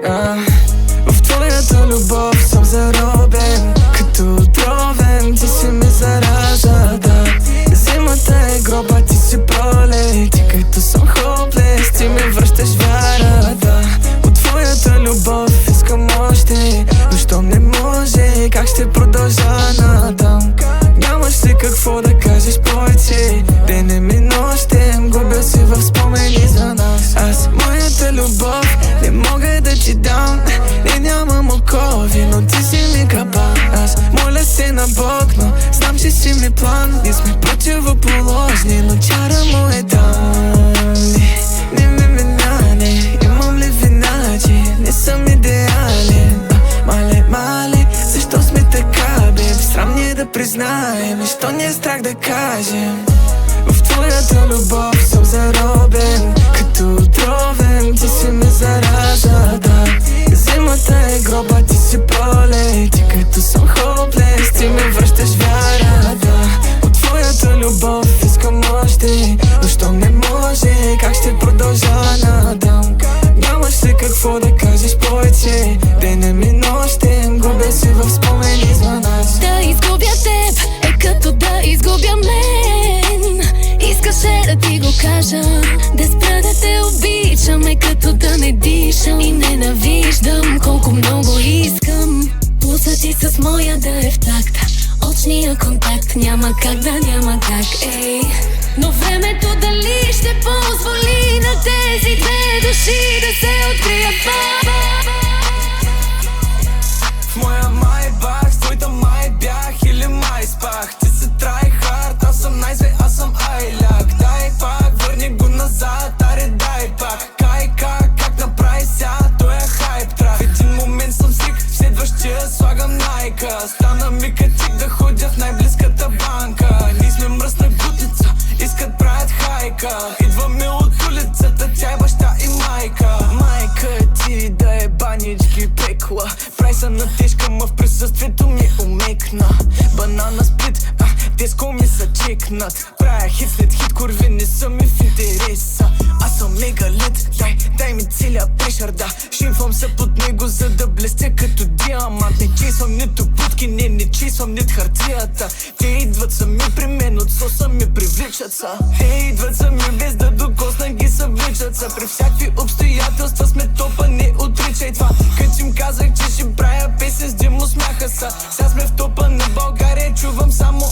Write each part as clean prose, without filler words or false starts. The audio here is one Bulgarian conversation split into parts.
В твоята любов съм заробен, като отровен, ти си ме заража, да. Зимата е гроба, ти си пролет, и като съм хоплес, ти ми връщаш вярата. От твоята любов искам още, но щом не може, как ще продължа натам? Нямаш ли какво да кажеш повече? Денем и нощем губя се в спомени за нас. Аз моята любов не мога да ти дам, не нямам окови, но ти си ми капан. Аз моля се на Бог, но знам, че си ми план. Ние сме противоположни, но чара му е там. Не ме минане, имам ли вина, че не съм идеален? Мале, защо сме така, бе? Срам ни е да признаем, и що ни е страх да кажем. В твоята любов съм заробен, като отровен, ти си ме заража, да. Зимата е гроба, ти си пролет, и като съм хоплес, ти ме връщаш вярата. От твоята любов искам още, но щом не може, как ще продължа натам? Нямаш ли какво да кажеш повече? Денем и нощем губя се в спомени за нас. Да изгубя теб е като да изгубя мен. Искаше да ти го кажа, да спра да те обичам е като да не дишам и ненавиждам колко много искам. Пулсът ти с моя да е в такт, очния контакт няма как да няма как, ей. Но времето дали ще позволи на тези две души да се открият? В моя май бах, с твоята май бях или май спах. Ти си трайхард, аз съм най-зве, аз съм айляк. Дай пак, върни го назад, аре дай пак. Кай как направи ся, той е хайп трак. В един момент съм свик, в следващия слагам найка. Стана ми катик да ходя в най-близката банка. Ние сме мръсна гутица, искат правят хайка. Идваме от улицата, тя е баща и майка. Майка ти да е банички пекла. Прайса на тежка, ма в присъствието ми умекна. Банана сплит, диско ми са чекнат. Правя хит след хит, курви не са ми в интереса. Аз съм мегалит, дай ми целия прешър, да. Шимфам се под него, за да блестя като диамант. Не чейсвам нито будки, не чейсвам нито хартията. Те идват сами при мен, от соса ми привличат са. Те идват сами без да докосна ги съвличат са. При всякакви обстоятелства сме топа, не отричай това. Като им казах, че ще правя песен, с димо смяха са. Сега сме в топа на България, чувам само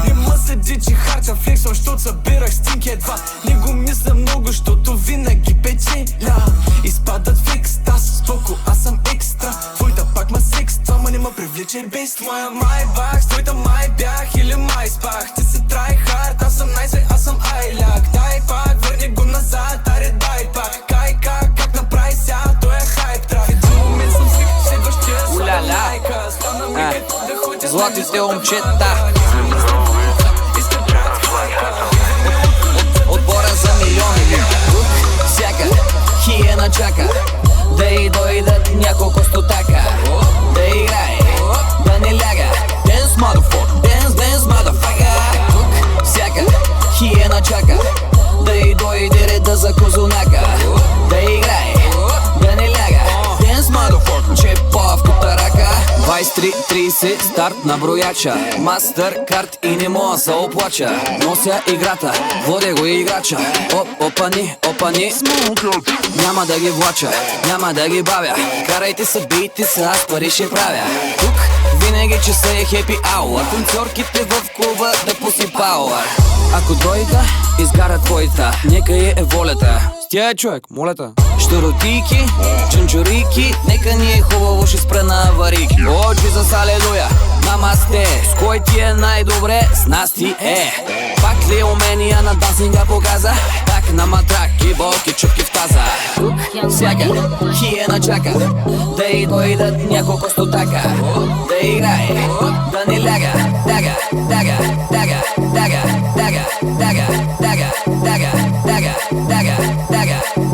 не ма седи, че харча флексвам, щото събирах стинки едва. Не го мисля много, щото винаги печеля. Изпадат в екстаз, споко, аз съм екстра. Твоята пак ма секства, ма не ма привличай без твоя май бах. С твоята май бях или май спах. Ти си трайхард, аз съм най-зве, аз съм айляк. Дай пак, върни го назад, аре дай пак. Кай как направи ся, той е хайп трак. Един момент съм свик, следващия слагам найка. Стана ми ето да ходя с златите момчета. Отбора за милиони. Тук всяка хиена чака да й дойдат няколко стотака. Да играе, да не ляга. Dance motherfucker, dance motherfucker. Тук всяка хиена чака да й дойде реда за козунака. Да играе, да не ляга. Dance motherfucker, чепа в кутарака. 23:30 старт на брояча. Мастеркард и не мога се оплача. Нося играта, водя го играча. Опани, няма да ги влача, няма да ги бавя. Карайте се, бийте се, аз пари ще правя. Тук винаги часа е хепи ауър. Танцорките в клуба да пусни пауър. Ако дойда, изгара твоята, нека е волята. Стяй човек, молета. Щуротики, чунчурики, нека ни е хубаво, ще спра на аварики. Очи за алелуя, намасте. С кой ти е най-добре, с нас ти е. Пак ли умения на дансинга показа? Так на матрак и болки, чупки в таза. Тук всяка хиена чака да й дойдат няколко стотака. Да играе, да не ляга. Дага, дага, дага, дага, дага, дага, дага, дага, дага, дага, дага, дага,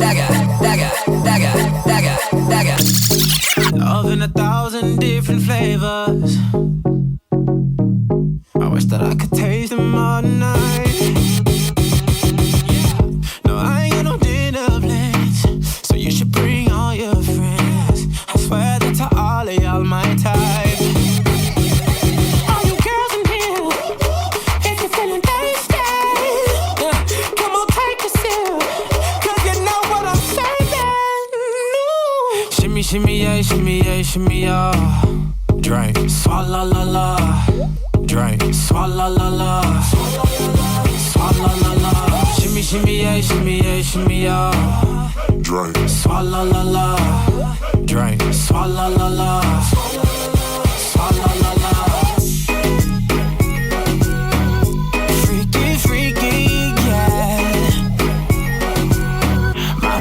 дага, дага, дага, dagger. Love in 1,000 different flavors. I wish that I could taste them all night. No, I ain't got no dinner plans, so you should bring all your friends. shimmy, yeah. Drink, swalla la la. Drink, swalla la la. Swalla la la. Shimmy, shimmy, yeah, shimmy, yeah, shimmy, yeah. Drink, swalla la la. Drink, swalla la la. Swalla la la. Freaky, freaky, yeah. My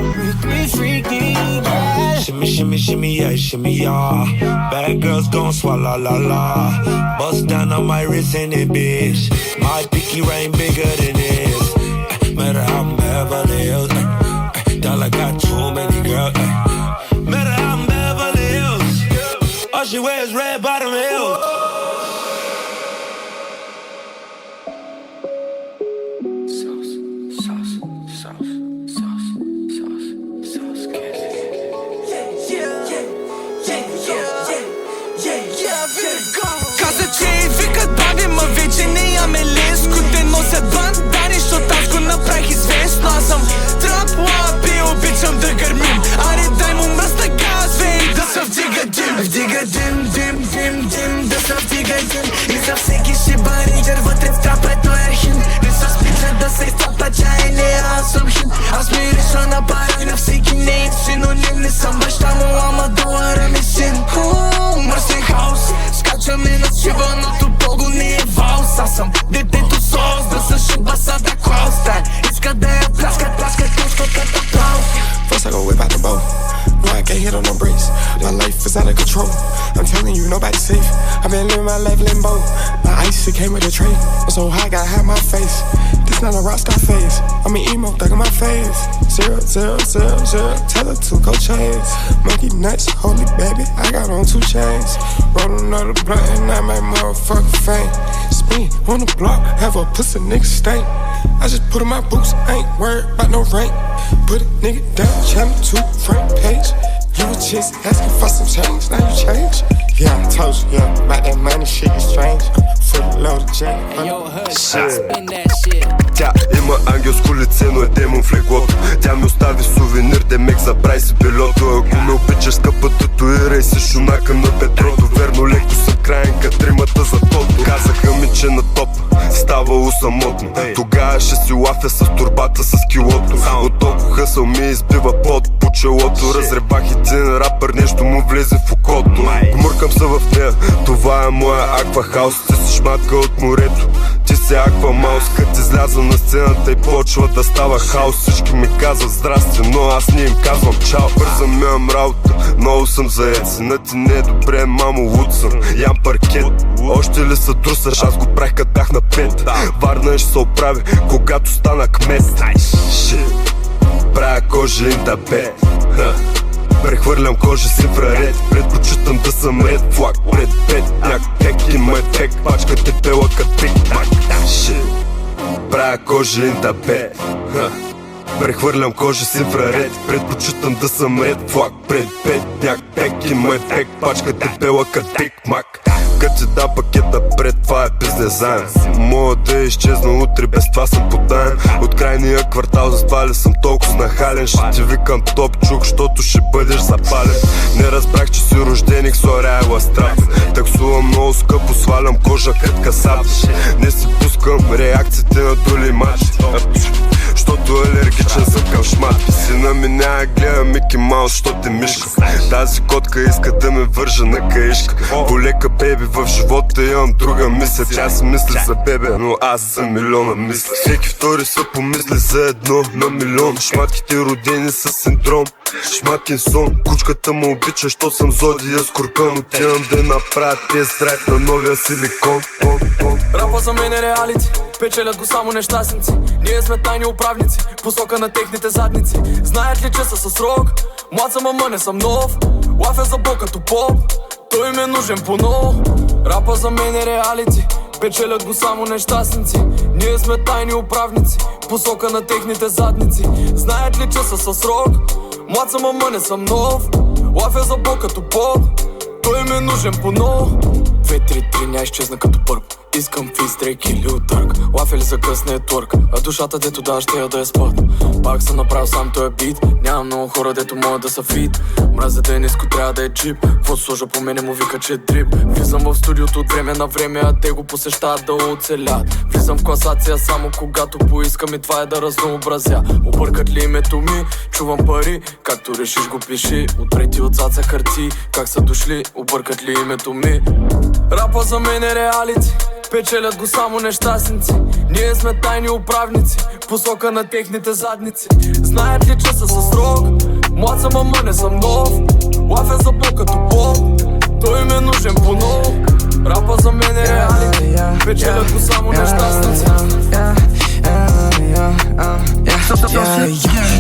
freaky, yeah. Shimmy, shimmy, shimmy, yeah, shimmy, yeah. Bad girls gon' swallow la la. Bust down on my wrist in it, bitch. My pinky ring bigger than this. Matter how I'm Beverly Hills. Dollar got too many girls. Matter how I'm Beverly Hills. All she wears red bottom heels. Каза, че и викат баби, ма вече не яме леско. Те носят бандани, защото аз го направих известно. Аз съм трап лап и обичам да гърмим. Аре дай му мръсна газ, и да се вдига дим. Вдига дим, дим, дим, дим, да се вдига дим. И за всеки шибаридер вътре в трапа той е хим. Не са спича да се изтопа чай, не аз съм хим. Аз мириша на пара и на всеки нейн синоним. Не съм баща му, ама долара ми син. Мръсен хаос, скачаме на шибаното бого, не е валс. Аз съм детето сос, да се шиба сада клауста. Иска да я пляска, кошка като плав. first I go whip out the bow. No, I can't hit on no brakes. My life is out of control. I'm telling you, nobody's safe. I've been living my life limbo. My ice, it came with a tray. I'm so high, gotta have my face. This not a rockstar phase. I'm an emo, thug in my face. 0, 0, 0, 0. Tell her to go change. Monkey nuts, holy baby, I got on 2 chains. Roll another blunt and I make motherfucker faint. Spin on the block, have a pussy nigga stink. I just put on my boots, ain't worried about no rank. Put a nigga down, channel 2, front page. You was just asking for some change, now you change. Yeah, I told you, yeah, about that money shit is strange. Full loaded jack. Yo, spin that shit. Тя има ангелско лице, но е демон в леглото. Тя ми остави сувенир, демек забрай си белото. Ако ме обичаш, скъпа, татуирай си шунака на бедрото. Верно, леко съм краен, катримата за тото. Казаха ми, че на топ ставало самотно. Тогава ще си лафя с турбата с килото. От толкова хъсъл ми избива пот по челото. Разребах един рапър, нещо му влезе в окото. Гмуркам се в нея, това е моя аква хаус. Ти си шматка от морето, ти си аква маус. Като изляза на сцената и почва да става хаос. Всички ми казват здрасти, но аз не им казвам чао. Бързам, имам работа, много съм заед. Синът ти не е добре, мамо, луд съм. Ям паркет, още ли се трусаш? Аз го правих като бях на 5. Варна ще се оправи, когато стана кмет. Правя кожа им да бе. Прехвърлям кожа с инфраред. Предпочитам да съм ред флаг пред пет. Няк тек и май тек. Пачката тела като тик-так. Правя кожа им да бе. Прехвърлям кожа с инфраред. Предпочитам да съм ред флаг пред пет. Няк тек и май тек. Пачката тела като тик-мак. Като ти дам пакета пред, това е бизнес заем. Мога да изчезна утре, без това съм подаен. От крайния квартал, затова ли съм толкова нахален. Ще ти викам топ чук, защото ще бъдеш запален. Не разбрах, че си рожденик, соря е ластрат. Таксувам много скъпо, свалям кожа като касап. Не си пускам реакциите на доли матч, защото алергичен съм към шмат. Сина ми няма гледа Мики Маус, защото е мишка. Тази котка иска да ме вържа на каишка. Полека беби, в живота имам друга мисля. Тя си мисли за бебе, но аз за милиона мисля. Всеки втори се помисли за едно на милион. Шматките родени с синдром, шматкин сон. Кучката му обича, що съм зодия скорпион. Отивам да направя тест драйв на новия силикон. Рапа за мен е реалити, печелят го само нещастници. Ние сме тайни управници, посока на техните задници. Знаят ли, че са със срок? Млад съм, ама не съм нов. Лафя за бок като поп, той им е нужен по-ново. Рапа за мен е реалити, печелят го само нещастници. Ние сме тайни управници, посока на техните задници. Знаят ли, че са със срок? Млад съм, ама не съм нов. Лафя за бок като поп, той им е нужен по-ново. 2-3-3, ня изчезна като първо. Искам фистрек или отърк, лафели за къс нетворк, а душата дето да ще я да е спът. Пак съм направил сам този бит, няма много хора дето могат да са фит. Мразя да е ниско, трябва да е джип, какво сложа по мене му вика, че дрип. Влизам в студиото от време на време, а те го посещават да оцелят. Влизам в класация само когато поискам и това е да разнообразя. Объркат ли името ми, чувам пари, както решиш го пиши. Отрети отзад са харти, как са дошли, объркат ли името ми. Рапа за мен е реалити, печелят го само нещастници. Ние сме тайни управници, посока на техните задници. Знаят ли, че са със срок? Млад съм, ама не съм нов. Лафен за блок като Боб, той им е нужен по-нов. Рапа за мен е реалити, печелят го само нещастници.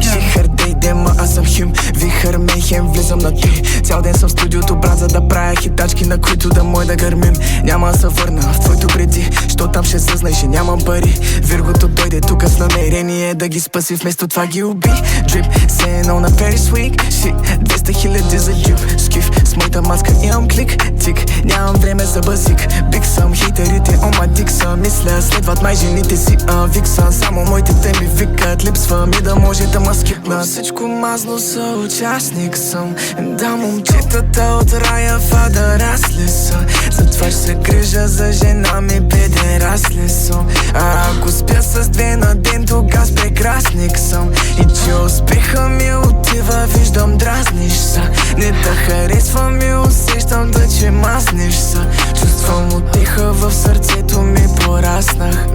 Шихър дейде, ма аз съм хим. Вихър мейхем, влизам на ти. Цял ден съм в студиото, брат, за да правя хитачки, на които да мой да гърмим. Няма да се върна в твоето преди, що там ще съзнай, че нямам пари. Виргото дойде тук с намерение да ги спаси, вместо това ги уби. Дрип, се едно на Paris Week. Shit, 200 000 за джип. Скиф, с моята маска имам клик. Тик, нямам време за базик. Биг съм, хейтерите, ома дик съм. Мисля, следват май жените си, виксан. Само моите те ми викат, липсвам и да може да ма скипна. Всичко мазно съучастник съм. Да, момчетата от рая фада расли са. Затова ще се грижа за жена ми, педерасли съм. А ако спя с 2 на ден, тогава с прекрасник съм. И че успеха ми отива, виждам дразниш са. Не да харесвам и усещам да че мазниш са. Чувствам утеха в сърцето ми, пораснах.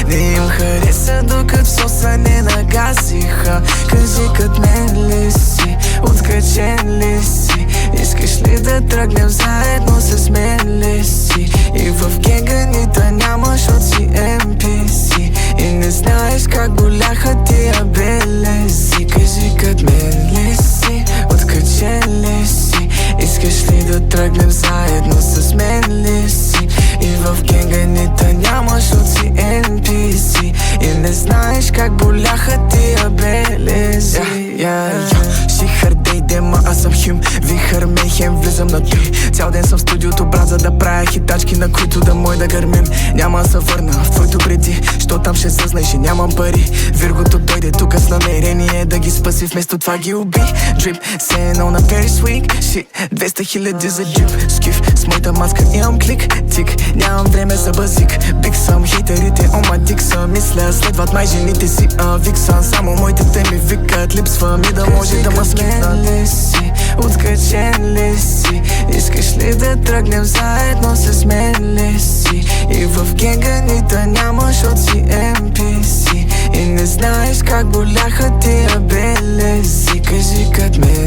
Не им хареса, докато в соса не нагазиха. Кажи кът мен ли си, откачен ли си? Искаш ли да тръгнем заедно с мен ли си? И в генга ни да няма, защото си NPC. И не знаеш как боляха тия белези. Кажи кът мен ли си, откачен ли си? Искаш ли да тръгнем заедно с мен ли си? И в генга ни да няма, защото си NPC. И не знаеш как боляха тия белези. Шихър дейде, ма аз съм хим. Вихър мейхем, влизам на ти. Цял ден съм в студиото, брат, за да правя хитачки, на които да мой да гърмим. Няма да се върна в твоето преди, що там ще съзнай, че нямам пари. Виргото дойде тук с намерение да ги спаси, вместо това ги уби. Дрип, се едно на Paris Week. Shit, 200 000 за джип. Скиф, с моята маска имам клик. Тик, нямам време за базик. Биг съм, хейтерите, ома дик съм. Мисля, следват май жените си, виксан. Само моите те ми викат, липсвам и да може да ма скипнат. Откачен ли си? Искаш ли да тръгнем заедно с мен ли си? И в генга ни да няма, защото си NPC. И не знаеш как боляха тия белези. Кажи кът мен